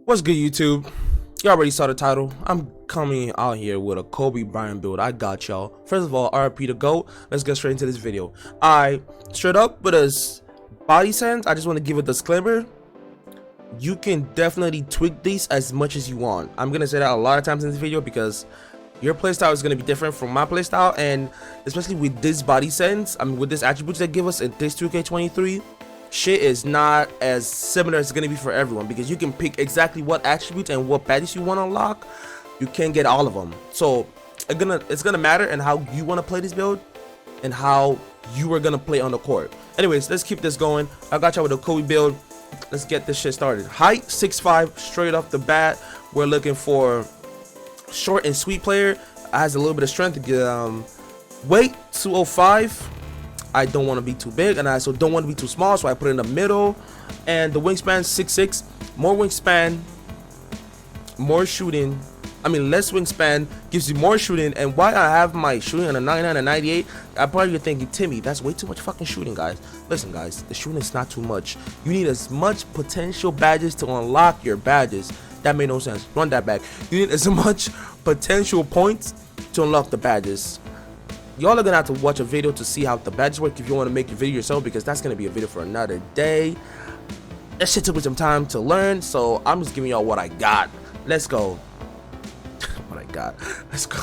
What's good, YouTube? You already saw the title. I'm coming out here with a Kobe Bryant build. I got y'all. First of all, RP the GOAT. Let's get straight into this video. Straight up with his body sense, I just want to give a disclaimer. You can definitely tweak these as much as you want. I'm gonna say that a lot of times in this video because your playstyle is gonna be different from my playstyle, and especially with this body sense, with this attributes they give us in this 2K23. Shit is not as similar as it's gonna be for everyone, because you can pick exactly what attributes and what badges you want to unlock. You can't get all of them, so it's gonna matter in how you want to play this build and how you are gonna play on the court. Anyways, let's keep this going. I got y'all with a Kobe build. Let's get this shit started. Height 6'5", straight off the bat. We're looking for short and sweet player. Has a little bit of strength. Weight 205. I don't want to be too big, and I also don't want to be too small, so I put it in the middle. And the wingspan 6'6", more wingspan, more shooting. Less wingspan gives you more shooting. And why I have my shooting on a 99 and 98, I probably you're thinking, Timmy, that's way too much fucking shooting, guys. Listen, guys, the shooting is not too much. You need as much potential badges to unlock your badges. That made no sense. Run that back. You need as much potential points to unlock the badges. Y'all are gonna have to watch a video to see how the badges work if you want to make your video yourself, because that's gonna be a video for another day. That shit took me some time to learn, so I'm just giving y'all what I got. Let's go. What I got. Let's go.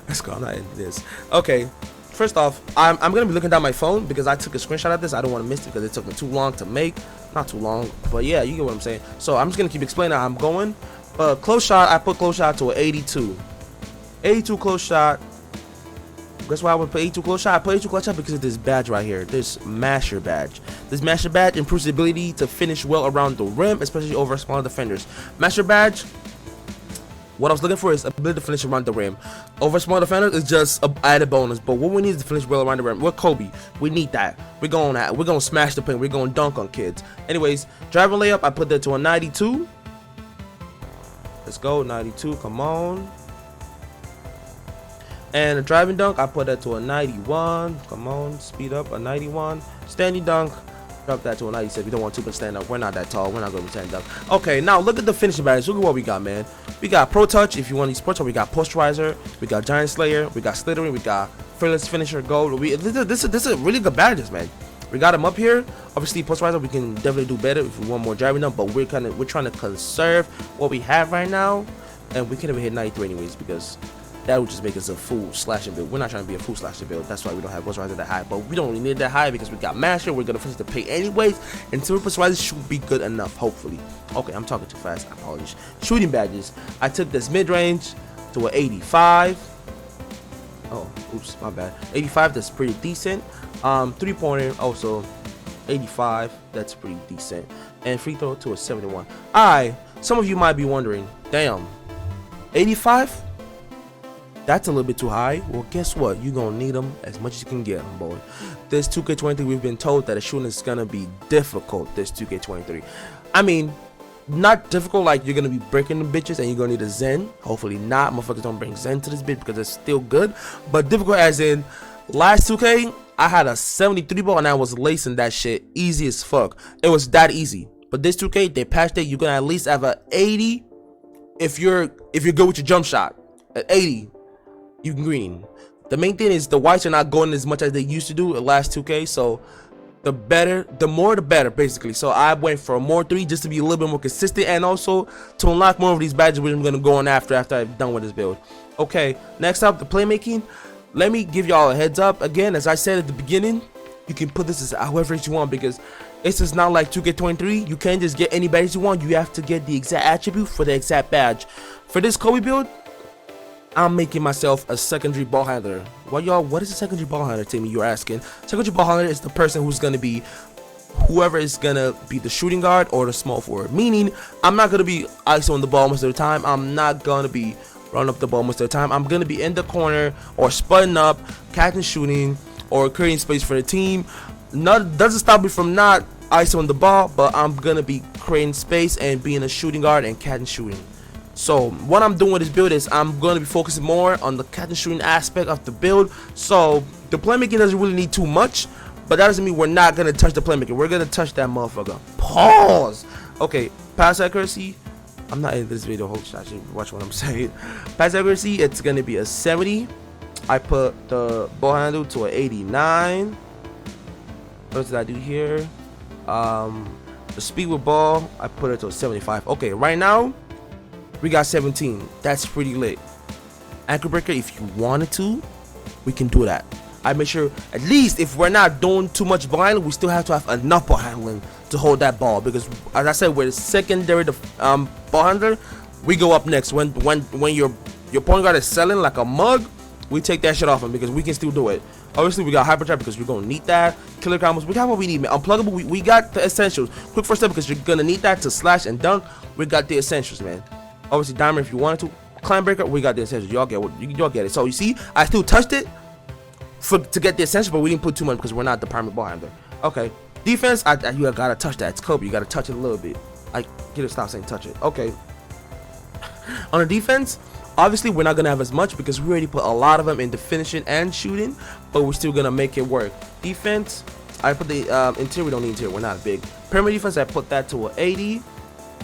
Let's go. I'm not into this. Okay. First off, I'm gonna be looking down my phone because I took a screenshot of this. I don't want to miss it because it took me too long to make. Not too long, but yeah, you get what I'm saying. So I'm just gonna keep explaining how I'm going. Close shot, I put close shot to an 82. 82 close shot. That's why I would put 82 close shot. I put 82 close shot because of this badge right here. This Masher badge. This Masher badge improves the ability to finish well around the rim, especially over smaller defenders. Masher badge, what I was looking for is ability to finish around the rim. Over small defenders is just an added bonus, but what we need is to finish well around the rim. We're Kobe. We need that. We're gonna smash the paint. We're gonna dunk on kids. Anyways, driving layup, I put that to a 92. Let's go, 92. Come on. And a driving dunk, I put that to a 91. Come on, speed up, a 91. Standing dunk, drop that to a 97. You don't want to stand up. We're not that tall. We're not going to stand up. Okay, now look at the finishing badges. Look at what we got, man. We got Pro Touch. If you want these Pro Touch, we got Posterizer. We got Giant Slayer. We got Slithering. We got Fearless Finisher Gold. This is really good badges, man. We got them up here. Obviously, Posterizer, we can definitely do better if we want more driving dunk, but we're trying to conserve what we have right now, and we can't even hit 93 anyways because that would just make us a full slashing build. We're not trying to be a full slashing build. That's why we don't have Posterizer that high. But we don't really need that high because we got Masher. We're gonna finish the pay anyways, and Silver Posterizer should be good enough, hopefully. Okay, I'm talking too fast. I apologize. Shooting badges. I took this mid range to an 85. Oh, oops, my bad. 85. That's pretty decent. 3-pointer also 85. That's pretty decent. And free throw to a 71. Some of you might be wondering, damn, 85. That's a little bit too high. Well, guess what? You're going to need them as much as you can get them, boy. This 2K23, we've been told that the shooting is going to be difficult, this 2K23. Not difficult like you're going to be breaking the bitches and you're going to need a Zen. Hopefully not. Motherfuckers don't bring Zen to this bitch because it's still good. But difficult as in, last 2K, I had a 73 ball and I was lacing that shit easy as fuck. It was that easy. But this 2K, they patched it. You're going to at least have a 80 if you're good with your jump shot. At 80. You can green. The main thing is the whites are not going as much as they used to do at last 2K, so the more the better, basically. So I went for more 3 just to be a little bit more consistent, and also to unlock more of these badges, which I'm gonna go on after I'm done with this build. Okay, next up, the playmaking. Let me give y'all a heads up again. As I said at the beginning, you can put this as however you want because it's just not like 2K23. You can't just get any badge you want. You have to get the exact attribute for the exact badge. For this Kobe build, I'm making myself a secondary ball handler. What is a secondary ball handler, Timmy? You're asking. Secondary ball handler is the person who's gonna be whoever is gonna be the shooting guard or the small forward. Meaning, I'm not gonna be isoing the ball most of the time. I'm not gonna be running up the ball most of the time. I'm gonna be in the corner or sputting up, catching, shooting, or creating space for the team. Doesn't stop me from not isoing the ball, but I'm gonna be creating space and being a shooting guard and catching, shooting. So what I'm doing with this build is I'm going to be focusing more on the catch and shooting aspect of the build. So the playmaking doesn't really need too much, but that doesn't mean we're not going to touch the playmaking. We're going to touch that motherfucker. Pause. Okay, pass accuracy I'm not in this video. Hold on, actually watch what I'm saying. Pass accuracy, it's gonna be a 70. I put the ball handle to an 89. What did I do here? The speed with ball, I put it to a 75. Okay, right now we got 17. That's pretty lit. Ankle breaker, if you wanted to, we can do that. I make sure at least if we're not doing too much ball handling, we still have to have enough ball handling to hold that ball, because as I said, we're the secondary ball handler. We go up next when your point guard is selling like a mug. We take that shit off him because we can still do it. Obviously, we got hyper trap because you're gonna need that. Killer combos, we got what we need, man. Unpluggable, we got the essentials. Quick first step because you're gonna need that to slash and dunk. We got the essentials, man. Obviously, diamond if you wanted to. Climb breaker, we got the essentials. Y'all get it. So you see, I still touched it to get the essentials, but we didn't put too much because we're not the primary ball handler. Okay, defense, you gotta touch that. It's Kobe. You gotta touch it a little bit. I get to stop saying touch it. Okay. On the defense, obviously we're not gonna have as much because we already put a lot of them into finishing and shooting, but we're still gonna make it work. Defense, I put the interior. We don't need interior. We're not big. Perimeter defense, I put that to an 80.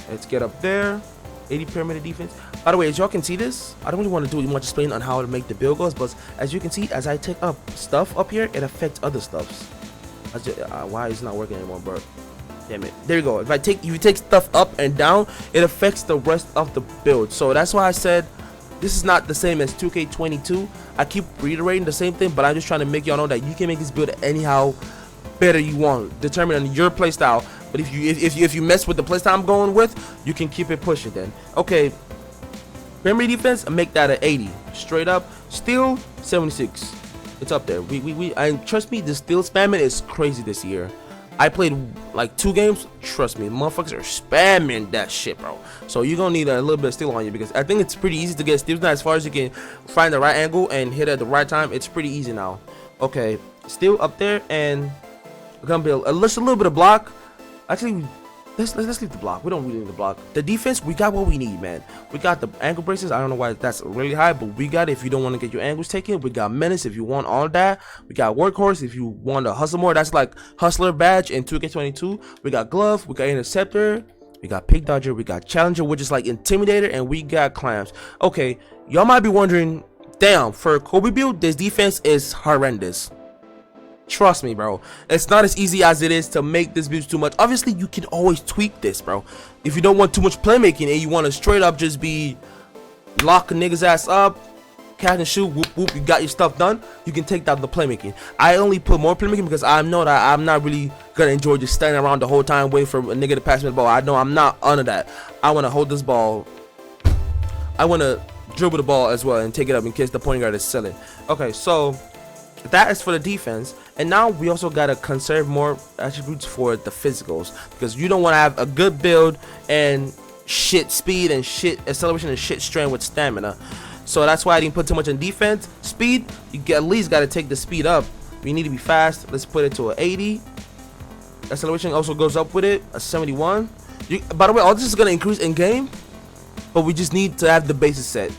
Let's get up there. 80 perimeter defense. By the way, as y'all can see this, I don't really want to do much explaining on how to make the build goes, but as you can see, as I take up stuff up here, it affects other stuffs. Why is it not working anymore, bro? Damn it. There you go. If you take stuff up and down, it affects the rest of the build. So that's why I said this is not the same as 2K22. I keep reiterating the same thing, but I'm just trying to make y'all know that you can make this build anyhow better you want, determine on your playstyle. But if you mess with the playstyle I'm going with, you can keep it pushing then. Okay, memory defense, make that an 80 straight up. Steal 76. It's up there. And trust me, the steal spamming is crazy this year. I played like 2 games. Trust me, motherfuckers are spamming that shit, bro. So you're gonna need a little bit of steal on you because I think it's pretty easy to get steals now. As far as you can find the right angle and hit at the right time, it's pretty easy now. Okay, steal up there, and we're gonna build just a little bit of block. Actually, let's leave the block. We don't really need the block. The defense, we got what we need, man. We got the ankle braces. I don't know why that's really high, but we got it if you don't want to get your ankles taken. We got menace if you want all that. We got workhorse if you want to hustle more. That's like hustler badge in 2K22. We got glove. We got interceptor. We got pick dodger. We got challenger, which is like intimidator, and we got clamps. Okay, y'all might be wondering, damn, for a Kobe build, this defense is horrendous. Trust me, bro, it's not as easy as it is to make this build too much. Obviously, you can always tweak this, bro. If you don't want too much playmaking and you want to straight up just be locking niggas ass up, catch and shoot, whoop whoop, you got your stuff done, you can take down the playmaking. I only put more playmaking because I know that I'm not really gonna enjoy just standing around the whole time waiting for a nigga to pass me the ball. I know I'm not under that. I want to hold this ball. I want to dribble the ball as well and take it up in case the point guard is selling. Okay, so that is for the defense, and now we also gotta conserve more attributes for the physicals because you don't want to have a good build and shit speed and shit acceleration and shit strength with stamina. So that's why I didn't put too much in defense. Speed, you at least gotta take the speed up. We need to be fast. Let's put it to an 80. Acceleration also goes up with it, a 71. By the way, all this is gonna increase in game, but we just need to have the basis set.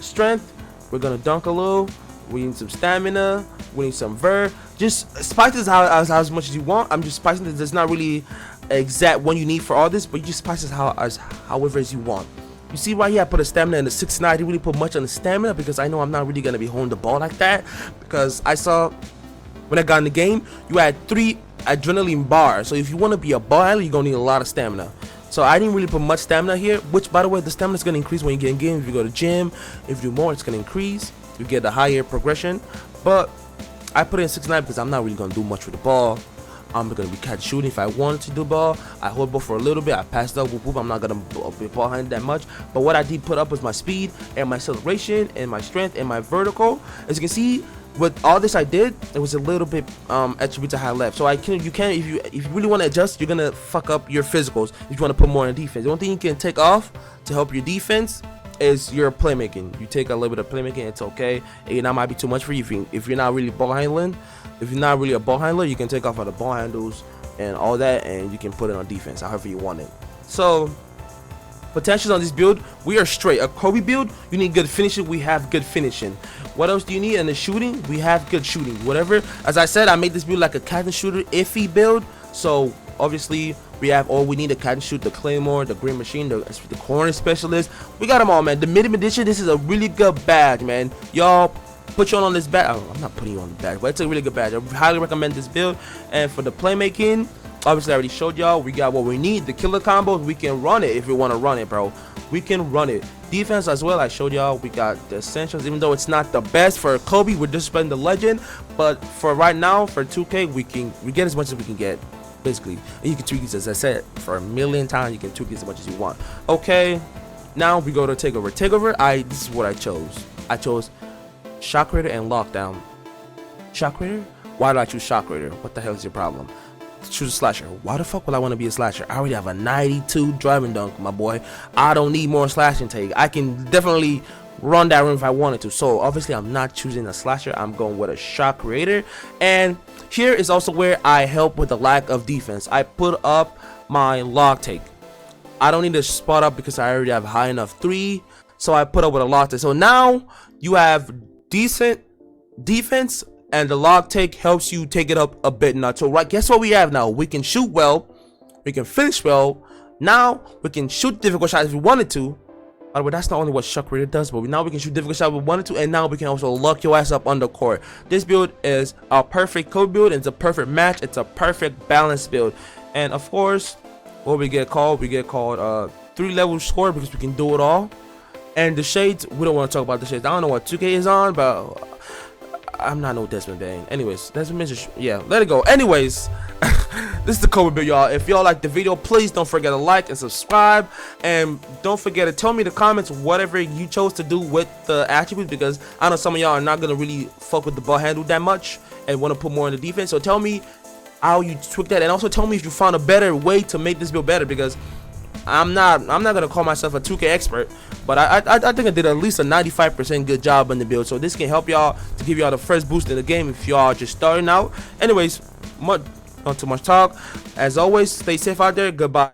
Strength, we're gonna dunk a little. We need some stamina. We need some ver. Just spice this as much as you want. I'm just spicing this. There's not really exact one you need for all this, but you just spice this however as you want. You see right here, I put a stamina in the 69. I didn't really put much on the stamina because I know I'm not really gonna be holding the ball like that. Because I saw when I got in the game, you had 3 adrenaline bars. So if you want to be a ball handler, you're gonna need a lot of stamina. So I didn't really put much stamina here. Which, by the way, the stamina is gonna increase when you get in game. If you go to gym, if you do more, it's gonna increase. You get a higher progression, but I put it in 69 because I'm not really gonna do much with the ball. I'm gonna be catch shooting. If I wanted to do ball, I hold ball for a little bit. I passed up, whoop, whoop. I'm not gonna be ball handed that much. But what I did put up was my speed and my acceleration and my strength and my vertical. As you can see, with all this I did, it was a little bit attributes I had left. So if you really want to adjust, you're gonna fuck up your physicals if you want to put more in defense. The only thing you can take off to help your defense is your playmaking. You take a little bit of playmaking, it's okay. And that might be too much for you if you're not really ball handling. If you're not really a ball handler, you can take off all the ball handles and all that, and you can put it on defense however you want it. So potentials on this build, we are straight. A Kobe build, you need good finishing. We have good finishing. What else do you need in the shooting? We have good shooting. Whatever. As I said, I made this build like a catch and shooter iffy build. So obviously We have all we need to catch and shoot, the Claymore, the Green Machine, the Corner Specialist. We got them all, man. The Minimum Edition, this is a really good badge, man. Y'all put you on this badge. Oh, I'm not putting you on the badge, but it's a really good badge. I highly recommend this build. And for the playmaking, obviously I already showed y'all, we got what we need. The killer combos, we can run it if we want to run it, bro. We can run it. Defense as well, I showed y'all, we got the essentials. Even though it's not the best for Kobe, we're just spending the legend. But for right now, for 2K, we get as much as we can get, basically. And you can tweak these, as I said, for a million times. You can tweak these as much as you want. Okay, now we go to Takeover. Takeover, this is what I chose. I chose Shock Raider and Lockdown. Shock Raider? Why did I choose Shock Raider? What the hell is your problem? Choose a slasher. Why the fuck would I want to be a slasher? I already have a 92 driving dunk, my boy. I don't need more slashing take. I can definitely run that room if I wanted to. So obviously I'm not choosing a slasher. I'm going with a Shock Raider. And here is also where I help with the lack of defense. I put up my log take. I don't need to spot up because I already have high enough 3. So I put up with a log take. So now you have decent defense, and the log take helps you take it up a bit notch. So right, guess what we have now? We can shoot well, we can finish well. Now we can shoot difficult shots if we wanted to. By the way, that's not only what Shock Raider does, but now we can shoot difficult shots if we wanted to, and now we can also lock your ass up on the court. This build is a perfect Kobe build. It's a perfect match. It's a perfect balanced build. And of course, what we get called? We get called 3-level score because we can do it all. And the shades, we don't want to talk about the shades. I don't know what 2K is on, but I'm not no Desmond Bain. Anyways, Desmond Bain just, yeah, let it go. Anyways, this is the Kobe build, y'all. If y'all like the video, please don't forget to like and subscribe. And don't forget to tell me in the comments whatever you chose to do with the attributes, because I know some of y'all are not going to really fuck with the ball handle that much and want to put more in the defense. So tell me how you tweak that, and also tell me if you found a better way to make this build better, because I'm not gonna call myself a 2K expert, but I think I did at least a 95% good job on the build. So this can help y'all to give y'all the first boost in the game if y'all just starting out. Anyways, not too much talk. As always, stay safe out there. Goodbye.